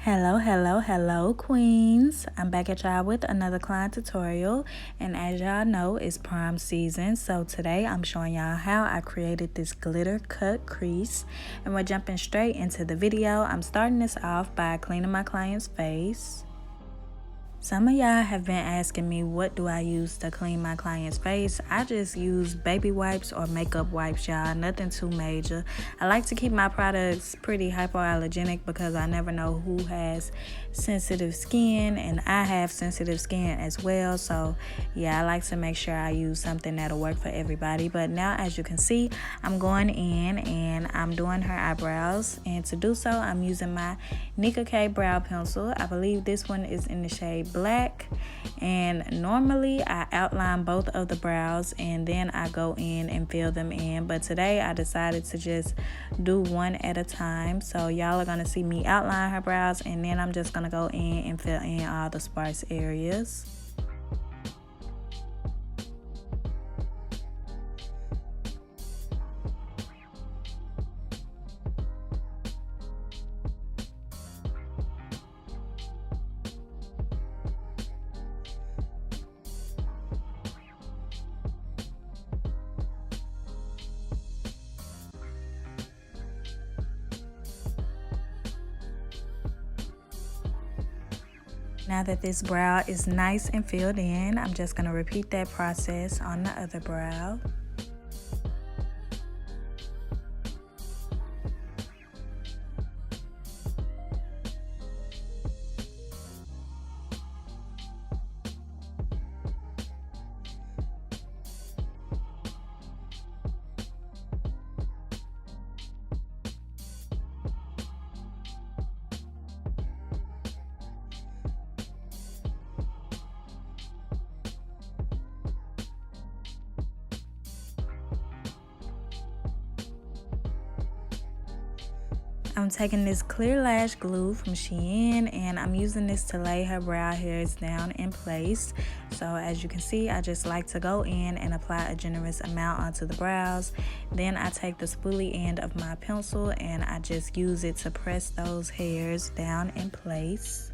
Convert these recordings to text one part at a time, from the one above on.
Hello queens. I'm back at y'all with another client tutorial, and as y'all know, it's prom season. So today I'm showing y'all how I created this glitter cut crease, and we're jumping straight into the video. I'm starting this off by cleaning my client's face. Some of y'all have been asking me, what do I use to clean my client's face? I just use baby wipes or makeup wipes, y'all. Nothing too major. I like to keep my products pretty hypoallergenic because I never know who has sensitive skin, and I have sensitive skin as well. So yeah, I like to make sure I use something that'll work for everybody. But now, as you can see, I'm going in and I'm doing her eyebrows, and to do so I'm using my Nicka K brow pencil. I believe this one is in the shade Black, and normally I outline both of the brows and then I go in and fill them in, but today I decided to just do one at a time. So y'all are gonna see me outline her brows, and then I'm just gonna go in and fill in all the sparse areas. Now that this brow is nice and filled in, I'm just going to repeat that process on the other brow. I'm taking this clear lash glue from Shein, and I'm using this to lay her brow hairs down in place. So as you can see, I just like to go in and apply a generous amount onto the brows. Then I take the spoolie end of my pencil and I just use it to press those hairs down in place.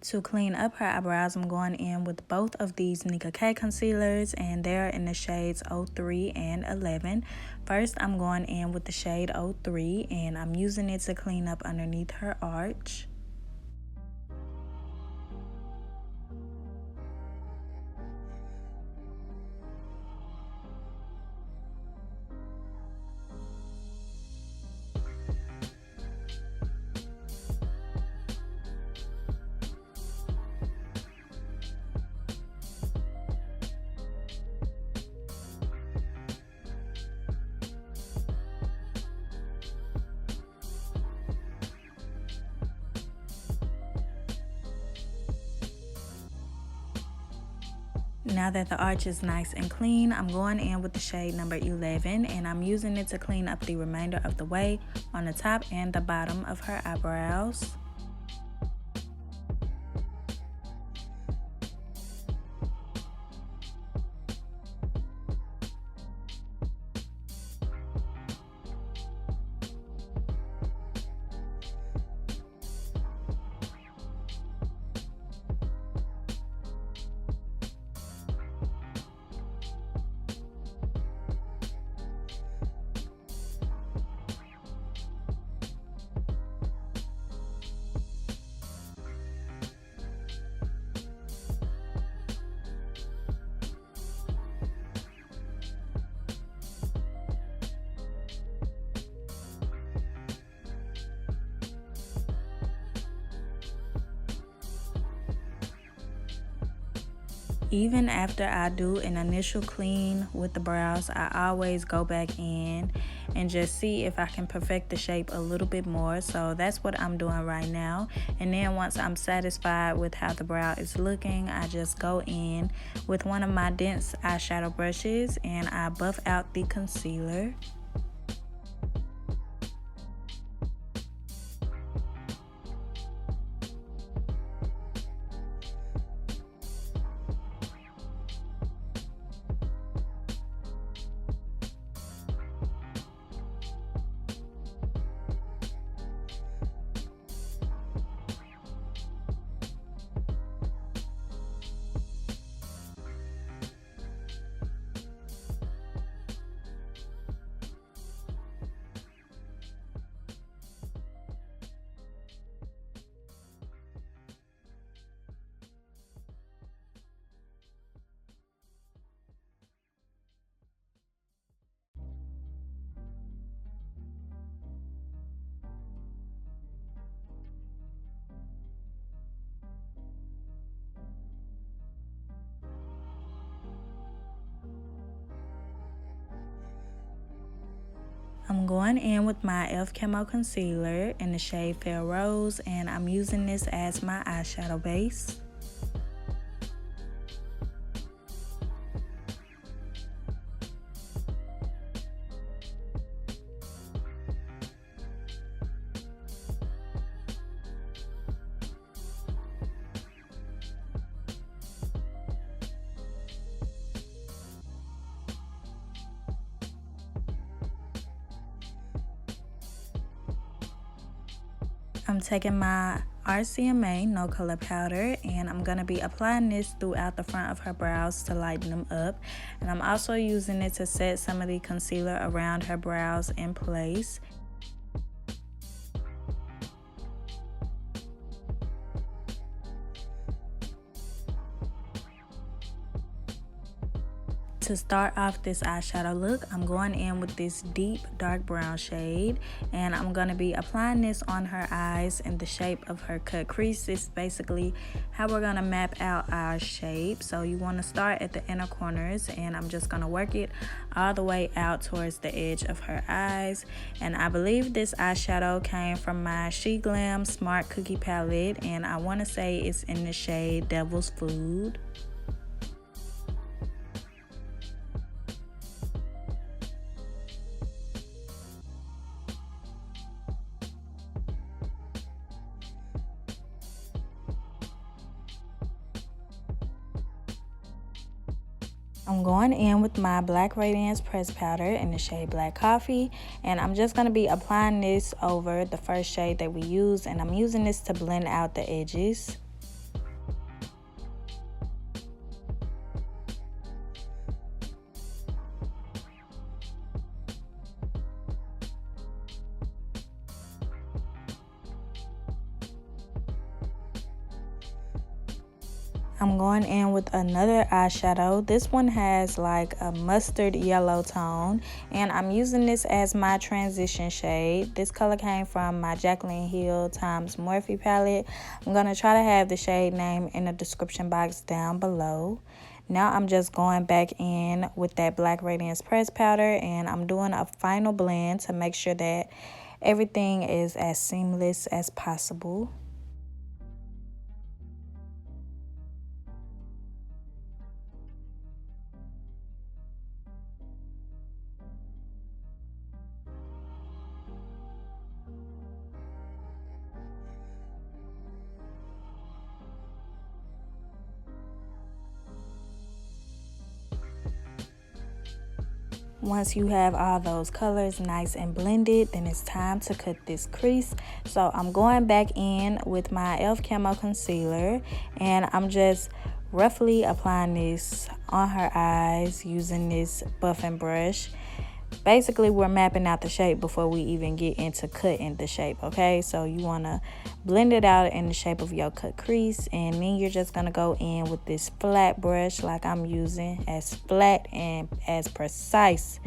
To clean up her eyebrows, I'm going in with both of these Nicka K concealers, and they're in the shades 03 and 11. First, I'm going in with the shade 03, and I'm using it to clean up underneath her arch. Now that the arch is nice and clean, I'm going in with the shade number 11, and I'm using it to clean up the remainder of the way on the top and the bottom of her eyebrows. Even after I do an initial clean with the brows, I always go back in and just see if I can perfect the shape a little bit more. So that's what I'm doing right now. And then once I'm satisfied with how the brow is looking, I just go in with one of my dense eyeshadow brushes and I buff out the concealer. going in with my e.l.f. Camo Concealer in the shade Fair Rose, and I'm using this as my eyeshadow base. I'm taking my RCMA no color powder, and I'm going to be applying this throughout the front of her brows to lighten them up. And I'm also using it to set some of the concealer around her brows in place. To start off this eyeshadow look, I'm going in with this deep dark brown shade, and I'm going to be applying this on her eyes in the shape of her cut crease. It's basically how we're going to map out our shape. So you want to start at the inner corners, and I'm just going to work it all the way out towards the edge of her eyes. And I believe this eyeshadow came from my Sheglam Smart Cookie palette, and I want to say it's in the shade Devil's Food. I'm going in with my Black Radiance Press Powder in the shade Black Coffee, and I'm just going to be applying this over the first shade that we use, and I'm using this to blend out the edges. I'm going in with another eyeshadow. This one has like a mustard yellow tone, and I'm using this as my transition shade. This color came from my Jaclyn Hill times Morphe palette. I'm going to try to have the shade name in the description box down below. Now I'm just going back in with that Black Radiance Press Powder, and I'm doing a final blend to make sure that everything is as seamless as possible. Once you have all those colors nice and blended, then it's time to cut this crease. So I'm going back in with my e.l.f. Camo Concealer, and I'm just roughly applying this on her eyes using this buffing brush. Basically, we're mapping out the shape before we even get into cutting the shape, okay? So you want to blend it out in the shape of your cut crease, and then you're just going to go in with this flat brush like I'm using, as flat and as precise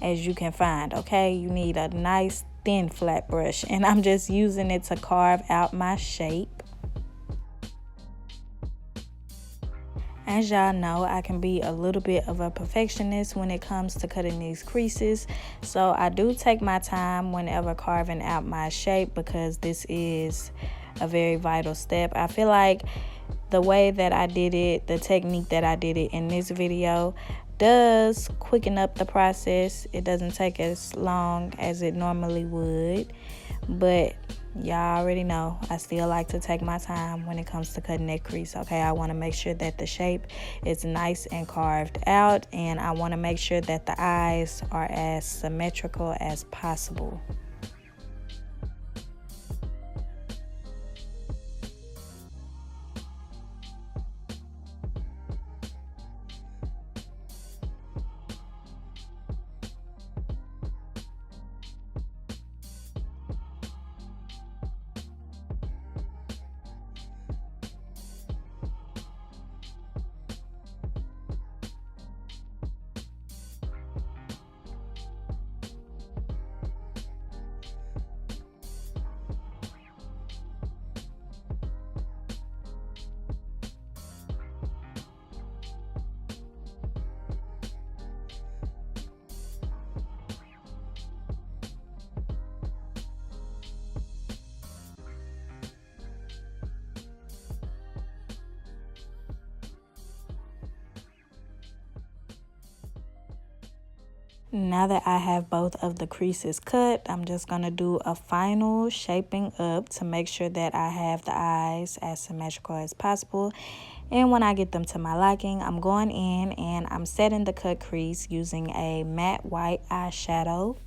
as you can find, okay? You need a nice thin flat brush, and I'm just using it to carve out my shape. As y'all know, I can be a little bit of a perfectionist when it comes to cutting these creases. So I do take my time whenever carving out my shape, because this is a very vital step. I feel like the way that I did it, the technique that I did it in this video, does quicken up the process. It doesn't take as long as it normally would. But y'all already know I still like to take my time when it comes to cutting that crease, okay? I want to make sure that the shape is nice and carved out, and I want to make sure that the eyes are as symmetrical as possible. Now that I have both of the creases cut, I'm just going to do a final shaping up to make sure that I have the eyes as symmetrical as possible. And when I get them to my liking, I'm going in and I'm setting the cut crease using a matte white eyeshadow.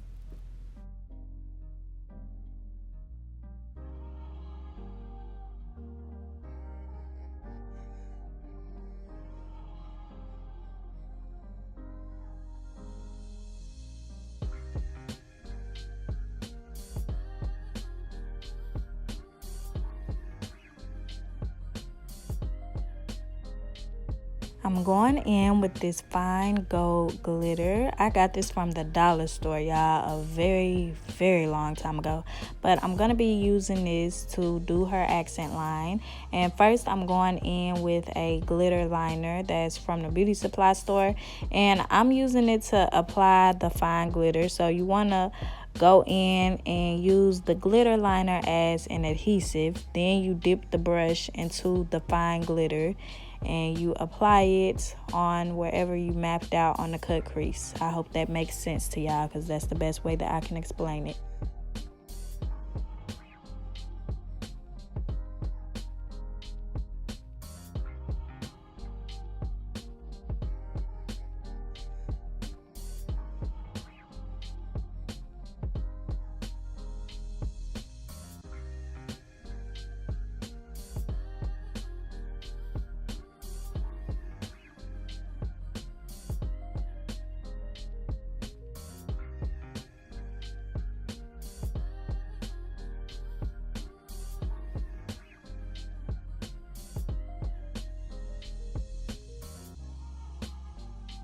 I'm going in with this fine gold glitter. I got this from the dollar store, y'all, a very long time ago. But I'm going to be using this to do her accent line. And first, I'm going in with a glitter liner that's from the beauty supply store. And I'm using it to apply the fine glitter. So you want to go in and use the glitter liner as an adhesive. Then you dip the brush into the fine glitter and you apply it on wherever you mapped out on the cut crease. I hope that makes sense to y'all, because that's the best way that I can explain it.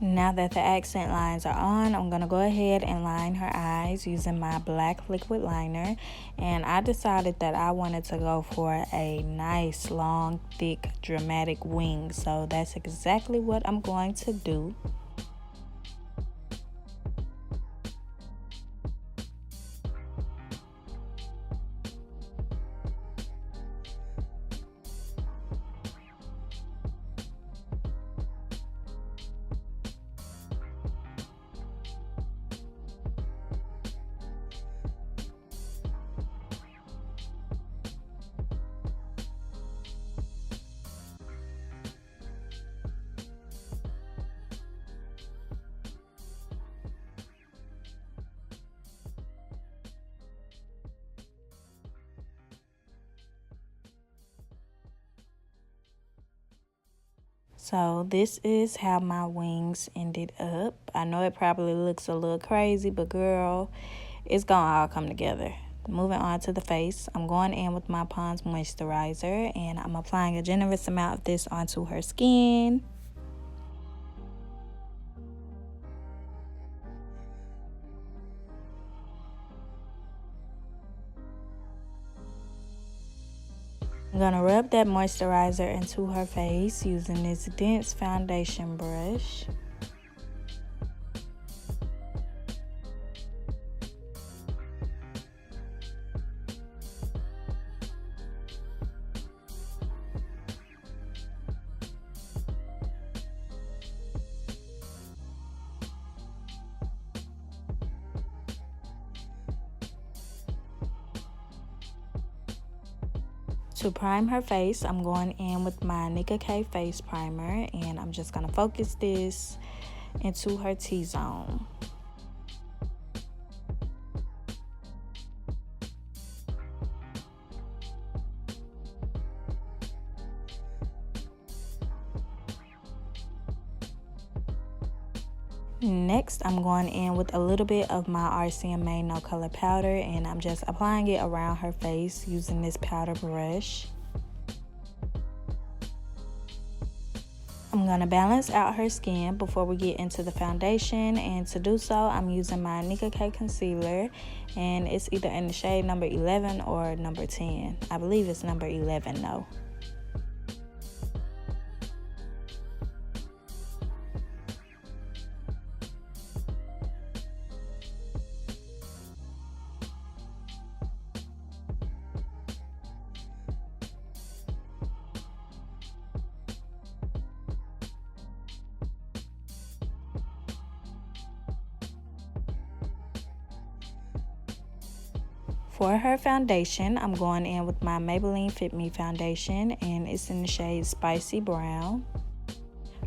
Now that the accent lines are on, I'm going to go ahead and line her eyes using my black liquid liner. And I decided that I wanted to go for a nice, long, thick, dramatic wing. So that's exactly what I'm going to do. So this is how my wings ended up. I know it probably looks a little crazy, but girl, it's gonna all come together. Moving on to the face, I'm going in with my Pond's moisturizer, and I'm applying a generous amount of this onto her skin. I'm gonna rub that moisturizer into her face using this dense foundation brush. To prime her face, I'm going in with my Nicka K face primer, and I'm just going to focus this into her T-zone. Next, I'm going in with a little bit of my RCMA No Color Powder, and I'm just applying it around her face using this powder brush. I'm going to balance out her skin before we get into the foundation, and to do so, I'm using my Nicka K concealer, and it's either in the shade number 11 or number 10. I believe it's number 11 though. For her foundation, I'm going in with my Maybelline Fit Me foundation, and it's in the shade Spicy Brown.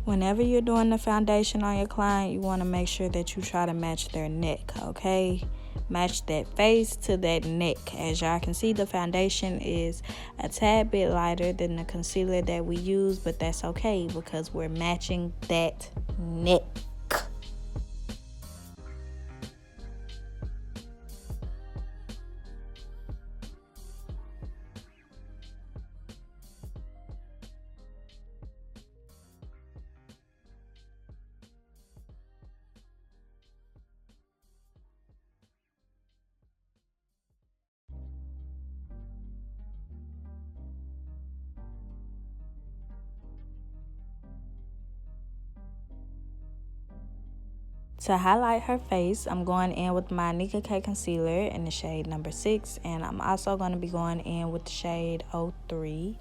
Whenever you're doing the foundation on your client, you want to make sure that you try to match their neck, okay? Match that face to that neck. As y'all can see, the foundation is a tad bit lighter than the concealer that we use, but that's okay because we're matching that neck. To highlight her face, I'm going in with my Nicka K concealer in the shade number 6, and I'm also going to be going in with the shade 03.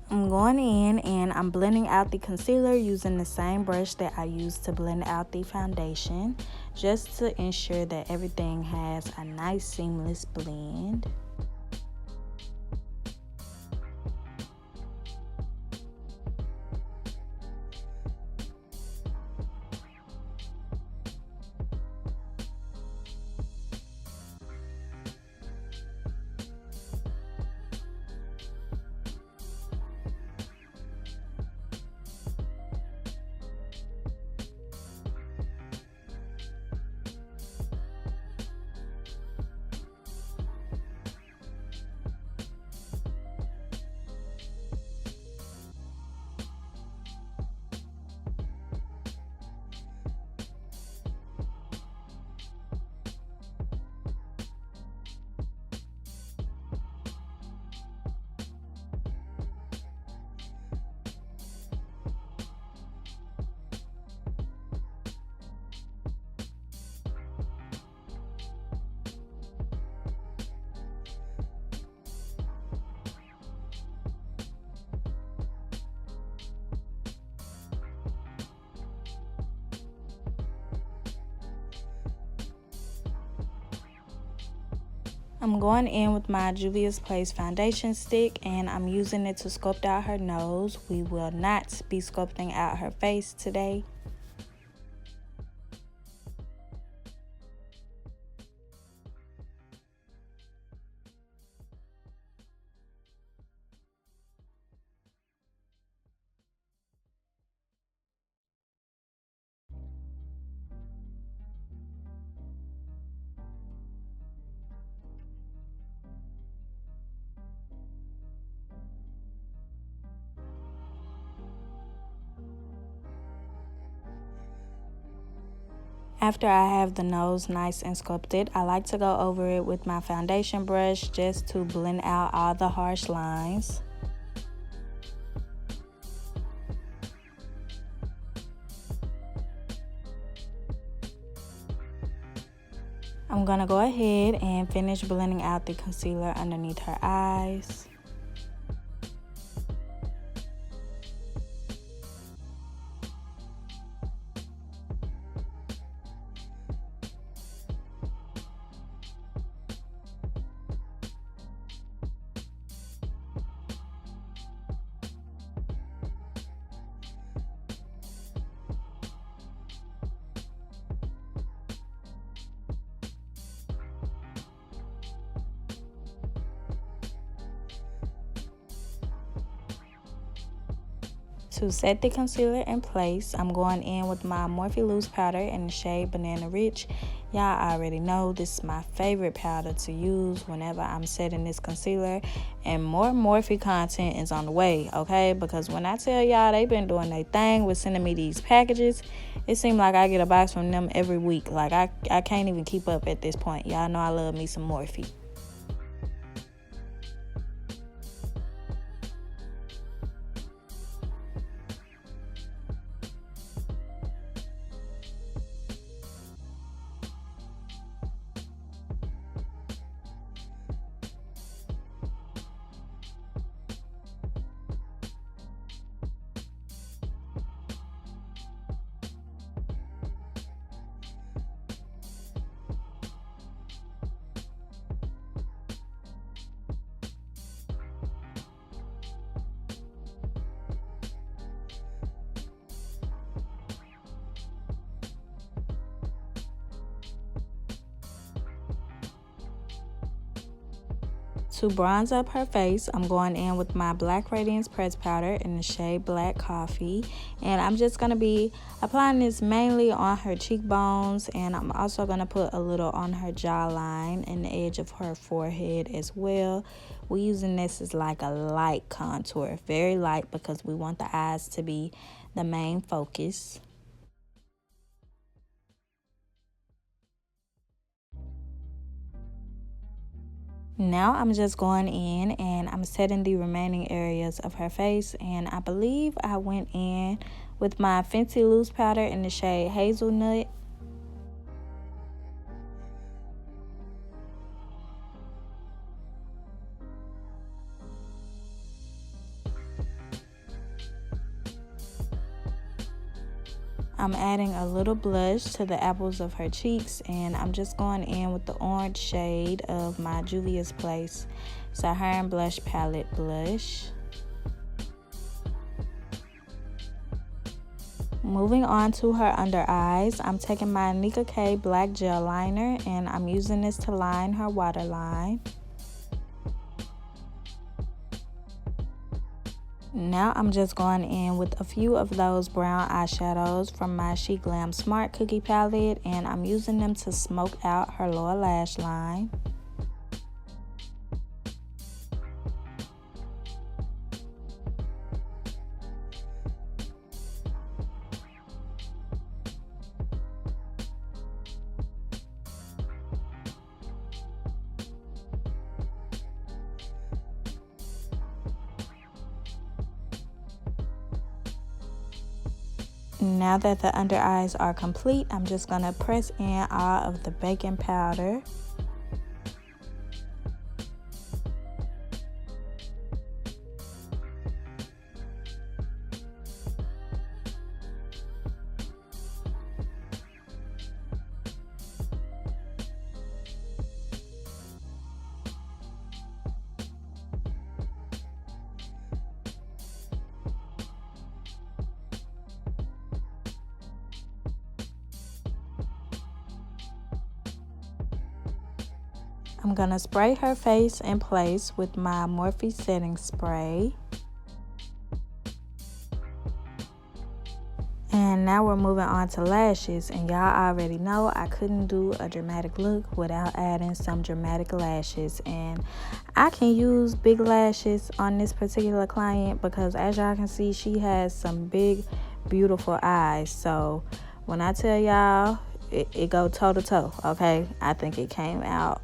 I'm going in and I'm blending out the concealer using the same brush that I used to blend out the foundation, just to ensure that everything has a nice seamless blend. I'm going in with my Juvia's Place foundation stick, and I'm using it to sculpt out her nose. We will not be sculpting out her face today. After I have the nose nice and sculpted, I like to go over it with my foundation brush just to blend out all the harsh lines. I'm gonna go ahead and finish blending out the concealer underneath her eyes. To set the concealer in place, I'm going in with my Morphe loose powder in the shade Banana Rich. Y'all already know this is my favorite powder to use whenever I'm setting this concealer. And more Morphe content is on the way, okay? Because when I tell y'all they been doing their thing with sending me these packages, it seems like I get a box from them every week. Like, I can't even keep up at this point. Y'all know I love me some Morphe. To bronze up her face, I'm going in with my Black Radiance Press Powder in the shade Black Coffee. And I'm just going to be applying this mainly on her cheekbones. And I'm also going to put a little on her jawline and the edge of her forehead as well. We're using this as like a light contour. Very light because we want the eyes to be the main focus. Now I'm just going in and I'm setting the remaining areas of her face, and I believe I went in with my Fenty loose powder in the shade Hazelnut. I'm adding a little blush to the apples of her cheeks, and I'm just going in with the orange shade of my Juvia's Place Saharan Blush Palette Blush. Moving on to her under eyes, I'm taking my Nicka K black gel liner and I'm using this to line her waterline. Now I'm just going in with a few of those brown eyeshadows from my Sheglam Smart Cookie palette, and I'm using them to smoke out her lower lash line. Now that the under eyes are complete, I'm just going to press in all of the baking powder. I'm gonna spray her face in place with my Morphe setting spray. And now we're moving on to lashes, and y'all already know I couldn't do a dramatic look without adding some dramatic lashes. And I can use big lashes on this particular client because as y'all can see, she has some big, beautiful eyes. So when I tell y'all, it go toe to toe, okay? I think it came out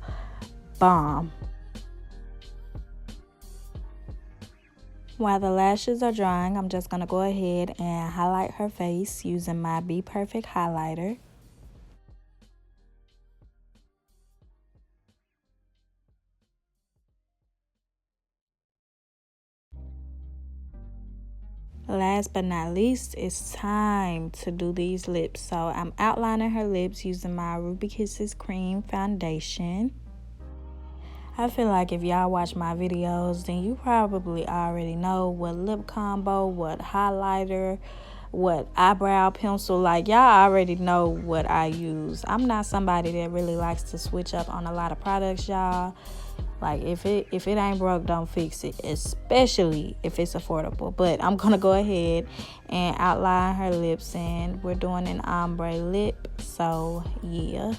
bomb. While the lashes are drying, I'm just going to go ahead and highlight her face using my Bperfect highlighter. Last but not least, it's time to do these lips. So I'm outlining her lips using my Ruby Kisses Cream Foundation. I feel like if y'all watch my videos, then you probably already know what lip combo, what highlighter, what eyebrow pencil, like y'all already know what I use. I'm not somebody that really likes to switch up on a lot of products, y'all. Like if it ain't broke, don't fix it, especially if it's affordable. But I'm gonna go ahead and outline her lips, and we're doing an ombre lip, so yeah.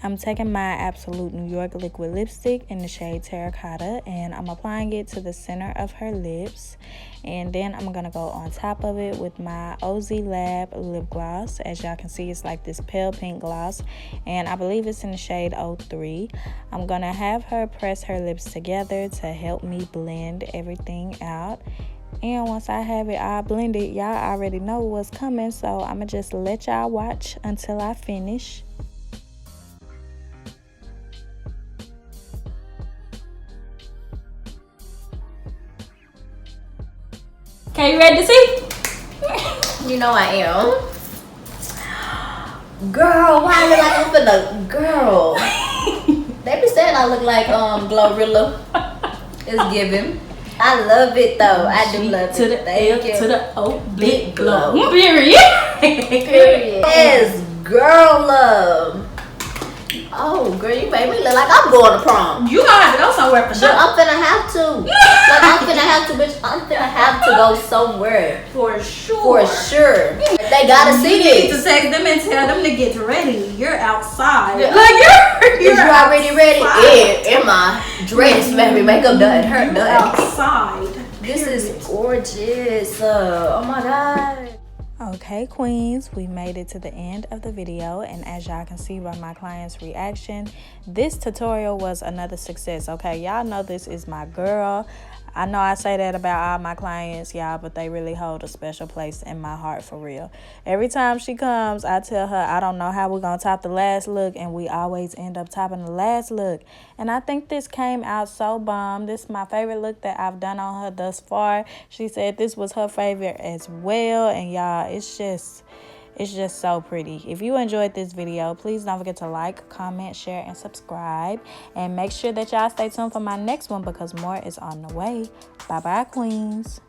I'm taking my Absolute New York liquid lipstick in the shade Terrecotta, and I'm applying it to the center of her lips. And then I'm going to go on top of it with my OZ Lab lip gloss. As y'all can see, it's like this pale pink gloss, and I believe it's in the shade 03. I'm going to have her press her lips together to help me blend everything out. And once I have it all blended, y'all already know what's coming, so I'm going to just let y'all watch until I finish. Okay, you ready to see? You know I am. Girl, why I look like I'm finna... Girl. They be saying I look like Glorilla. It's giving. I love it though. I do love to it. The Thank you. To the O, big glow. glow. Period. Period. Yes, girl love. Oh, girl, you made me look like I'm going to prom. You gonna have to go somewhere for sure. But I'm finna have to. Like, I'm finna have to, bitch. I'm finna have to go somewhere. For sure. For sure. They gotta see You this. need to text them and tell them to get ready. You're outside. Yeah. Like you're already ready? Yeah, am I? Dress, baby, makeup done, her done. Outside. This is gorgeous. Oh my god. Okay, queens, we made it to the end of the video, and as y'all can see by my client's reaction, this tutorial was another success. Okay, y'all know this is my girl. I know I say that about all my clients, y'all, but they really hold a special place in my heart, for real. Every time she comes, I tell her I don't know how we're going to top the last look, and we always end up topping the last look. And I think this came out so bomb. This is my favorite look that I've done on her thus far. She said this was her favorite as well, and y'all, it's just so pretty. If you enjoyed this video, please don't forget to like, comment, share, and subscribe. And make sure that y'all stay tuned for my next one because more is on the way. Bye-bye, queens.